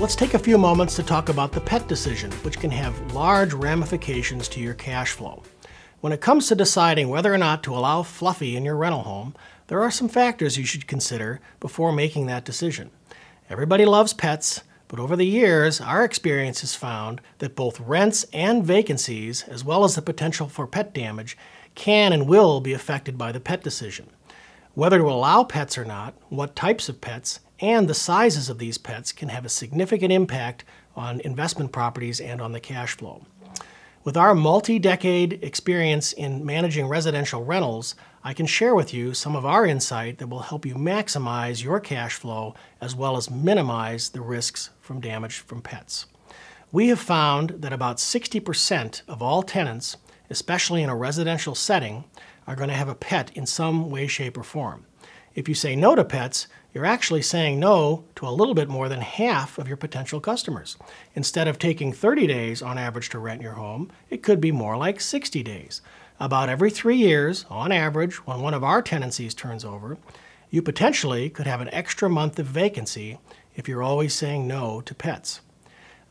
let's take a few moments to talk about the pet decision, which can have large ramifications to your cash flow. When it comes to deciding whether or not to allow Fluffy in your rental home, there are some factors you should consider before making that decision. Everybody loves pets, but over the years, our experience has found that both rents and vacancies, as well as the potential for pet damage, can and will be affected by the pet decision. Whether to allow pets or not, what types of pets, and the sizes of these pets can have a significant impact on investment properties and on the cash flow. With our multi-decade experience in managing residential rentals, I can share with you some of our insight that will help you maximize your cash flow as well as minimize the risks from damage from pets. We have found that about 60% of all tenants, especially in a residential setting, are going to have a pet in some way, shape, or form. If you say no to pets, you're actually saying no to a little bit more than half of your potential customers. Instead of taking 30 days on average to rent your home, it could be more like 60 days. About every 3 years, on average, when one of our tenancies turns over, you potentially could have an extra month of vacancy if you're always saying no to pets.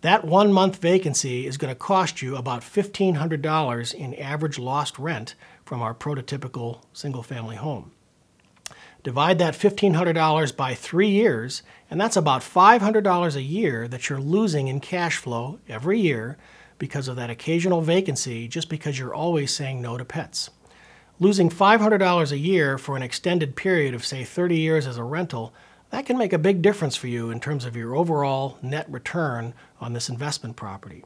That 1 month vacancy is going to cost you about $1,500 in average lost rent from our prototypical single-family home. Divide that $1,500 by 3 years, and that's about $500 a year that you're losing in cash flow every year because of that occasional vacancy just because you're always saying no to pets. Losing $500 a year for an extended period of, say, 30 years as a rental, that can make a big difference for you in terms of your overall net return on this investment property.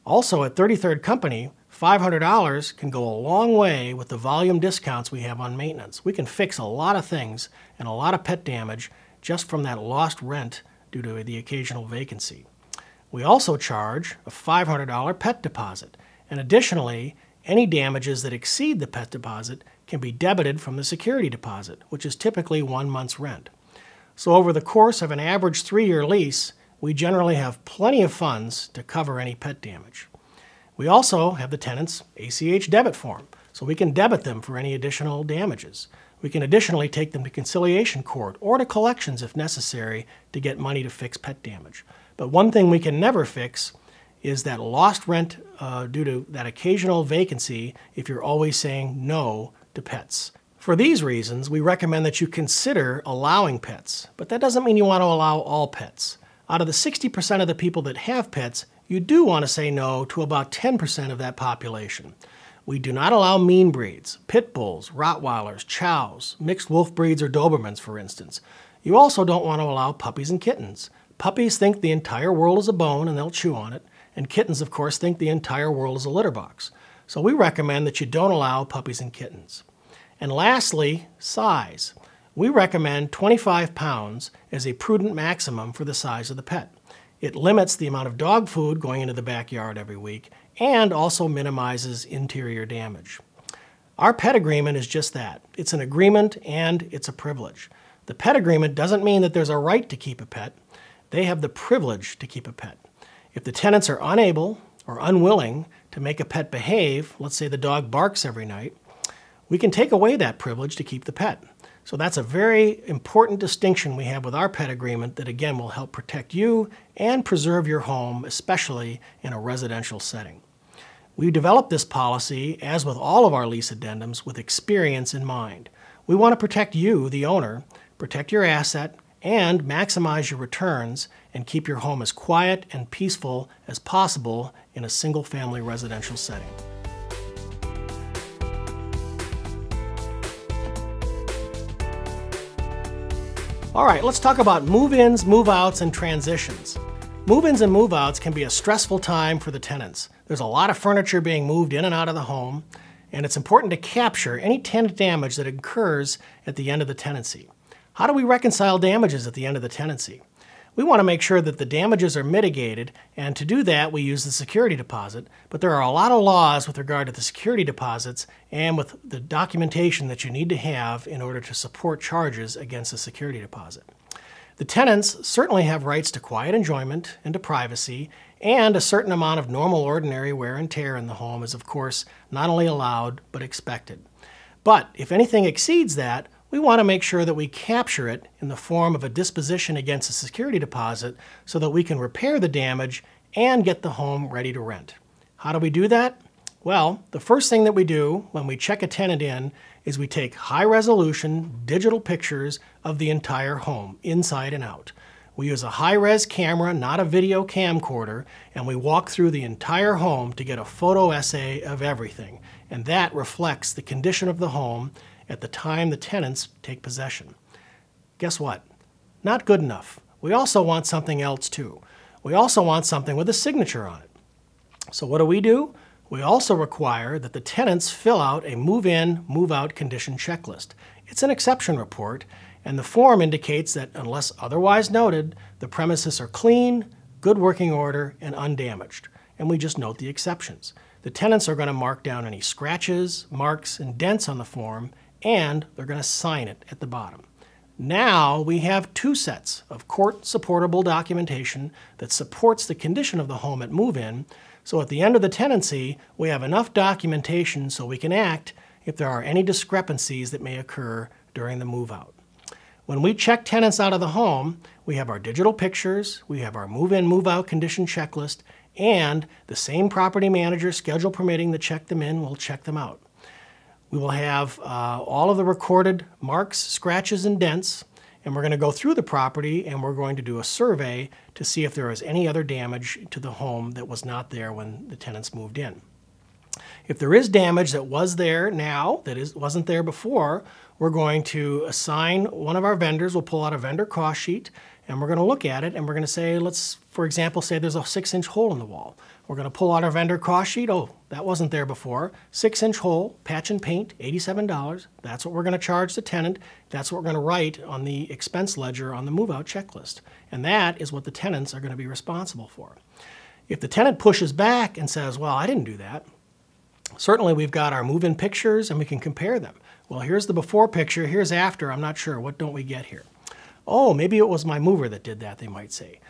Also, at 33rd Company, $500 can go a long way with the volume discounts we have on maintenance. We can fix a lot of things and a lot of pet damage just from that lost rent due to the occasional vacancy. We also charge a $500 pet deposit, and additionally, any damages that exceed the pet deposit can be debited from the security deposit, which is typically 1 month's rent. So over the course of an average 3-year lease, we generally have plenty of funds to cover any pet damage. We also have the tenant's ACH debit form, so we can debit them for any additional damages. We can additionally take them to conciliation court or to collections if necessary to get money to fix pet damage. But one thing we can never fix is that lost rent due to that occasional vacancy if you're always saying no to pets. For these reasons, we recommend that you consider allowing pets, but that doesn't mean you want to allow all pets. Out of the 60% of the people that have pets, you do want to say no to about 10% of that population. We do not allow mean breeds, pit bulls, Rottweilers, chows, mixed wolf breeds, or Dobermans, for instance. You also don't want to allow puppies and kittens. Puppies think the entire world is a bone and they'll chew on it, and kittens, of course, think the entire world is a litter box. So we recommend that you don't allow puppies and kittens. And lastly, size. We recommend 25 pounds as a prudent maximum for the size of the pet. It limits the amount of dog food going into the backyard every week and also minimizes interior damage. Our pet agreement is just that. It's an agreement and it's a privilege. The pet agreement doesn't mean that there's a right to keep a pet. They have the privilege to keep a pet. If the tenants are unable or unwilling to make a pet behave, let's say the dog barks every night, we can take away that privilege to keep the pet. So that's a very important distinction we have with our pet agreement that, again, will help protect you and preserve your home, especially in a residential setting. We developed this policy, as with all of our lease addendums, with experience in mind. We want to protect you, the owner, protect your asset, and maximize your returns and keep your home as quiet and peaceful as possible in a single-family residential setting. All right, let's talk about move-ins, move-outs, and transitions. Move-ins and move-outs can be a stressful time for the tenants. There's a lot of furniture being moved in and out of the home, and it's important to capture any tenant damage that occurs at the end of the tenancy. How do we reconcile damages at the end of the tenancy? We want to make sure that the damages are mitigated, and to do that we use the security deposit, but there are a lot of laws with regard to the security deposits and with the documentation that you need to have in order to support charges against a security deposit. The tenants certainly have rights to quiet enjoyment and to privacy, and a certain amount of normal ordinary wear and tear in the home is, of course, not only allowed but expected. But if anything exceeds that, we want to make sure that we capture it in the form of a disposition against a security deposit so that we can repair the damage and get the home ready to rent. How do we do that? Well, the first thing that we do when we check a tenant in is we take high-resolution digital pictures of the entire home, inside and out. We use a high-res camera, not a video camcorder, and we walk through the entire home to get a photo essay of everything. And that reflects the condition of the home at the time the tenants take possession. Guess what? Not good enough. We also want something else too. We also want something with a signature on it. So what do? We also require that the tenants fill out a move-in, move-out condition checklist. It's an exception report, and the form indicates that unless otherwise noted, the premises are clean, good working order, and undamaged. And we just note the exceptions. The tenants are going to mark down any scratches, marks, and dents on the form, and they're going to sign it at the bottom. Now we have two sets of court-supportable documentation that supports the condition of the home at move-in. So at the end of the tenancy, we have enough documentation so we can act if there are any discrepancies that may occur during the move-out. When we check tenants out of the home, we have our digital pictures, we have our move-in, move-out condition checklist, and the same property manager, schedule permitting, to check them in will check them out. We will have all of the recorded marks, scratches, and dents, and we're going to go through the property and we're going to do a survey to see if there is any other damage to the home that was not there when the tenants moved in. If there is damage that was there now, wasn't there before, we're going to assign one of our vendors. We'll pull out a vendor cost sheet and we're going to look at it and we're going to say, let's, for example, say there's a 6-inch hole in the wall. We're going to pull out our vendor cost sheet. Oh, that wasn't there before. 6-inch hole, patch and paint, $87. That's what we're going to charge the tenant. That's what we're going to write on the expense ledger on the move-out checklist. And that is what the tenants are going to be responsible for. If the tenant pushes back and says, well, I didn't do that, certainly we've got our move-in pictures and we can compare them. Well, here's the before picture, here's after, I'm not sure. What don't we get here? Oh, maybe it was my mover that did that, they might say.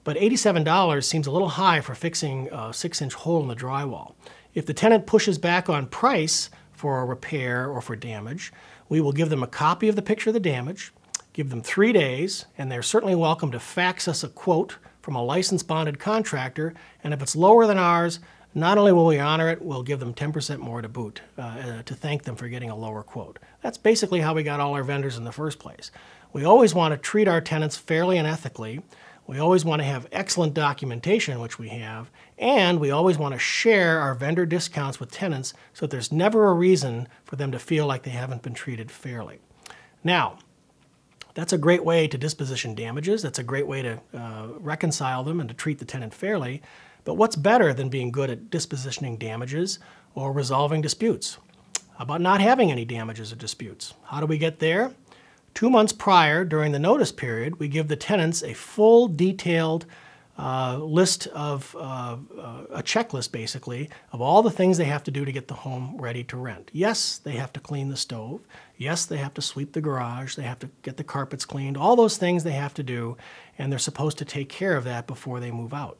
But $87 seems a little high for fixing a 6-inch hole in the drywall. If the tenant pushes back on price for a repair or for damage, we will give them a copy of the picture of the damage, give them 3 days, and they're certainly welcome to fax us a quote from a licensed bonded contractor, and if it's lower than ours, not only will we honor it, we'll give them 10% more to boot to thank them for getting a lower quote. That's basically how we got all our vendors in the first place. We always want to treat our tenants fairly and ethically. We always want to have excellent documentation, which we have, and we always want to share our vendor discounts with tenants so that there's never a reason for them to feel like they haven't been treated fairly. Now, that's a great way to disposition damages. That's a great way to reconcile them and to treat the tenant fairly. But what's better than being good at dispositioning damages or resolving disputes? How about not having any damages or disputes? How do we get there? 2 months prior, during the notice period, we give the tenants a full detailed list of, a checklist basically, of all the things they have to do to get the home ready to rent. Yes, they have to clean the stove. Yes, they have to sweep the garage. They have to get the carpets cleaned. All those things they have to do, and they're supposed to take care of that before they move out.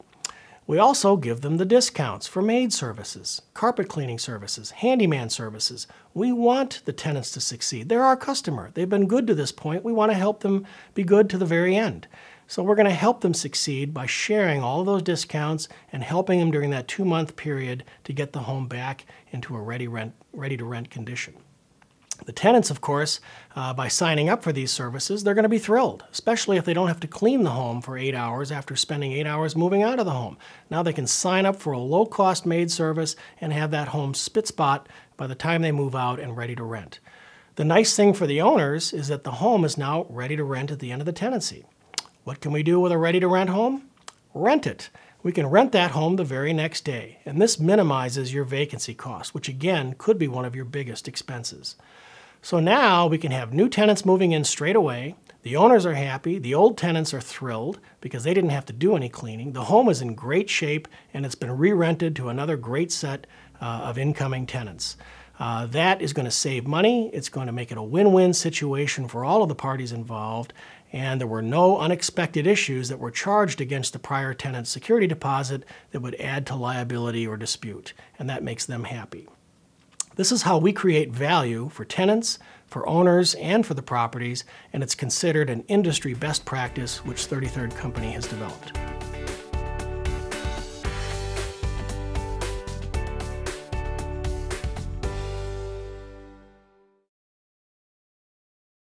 We also give them the discounts for maid services, carpet cleaning services, handyman services. We want the tenants to succeed. They're our customer. They've been good to this point. We want to help them be good to the very end. So we're going to help them succeed by sharing all of those discounts and helping them during that 2-month period to get the home back into a ready-to-rent condition. The tenants, of course, by signing up for these services, they're going to be thrilled, especially if they don't have to clean the home for 8 hours after spending 8 hours moving out of the home. Now they can sign up for a low-cost maid service and have that home spit-spot by the time they move out and ready to rent. The nice thing for the owners is that the home is now ready to rent at the end of the tenancy. What can we do with a ready-to-rent home? Rent it. We can rent that home the very next day, and this minimizes your vacancy cost, which again could be one of your biggest expenses. So now we can have new tenants moving in straight away. The owners are happy. The old tenants are thrilled because they didn't have to do any cleaning. The home is in great shape and it's been re-rented to another great set of incoming tenants. That is going to save money. It's going to make it a win-win situation for all of the parties involved. And there were no unexpected issues that were charged against the prior tenant's security deposit that would add to liability or dispute. And that makes them happy. This is how we create value for tenants, for owners, and for the properties, and it's considered an industry best practice which 33rd Company has developed.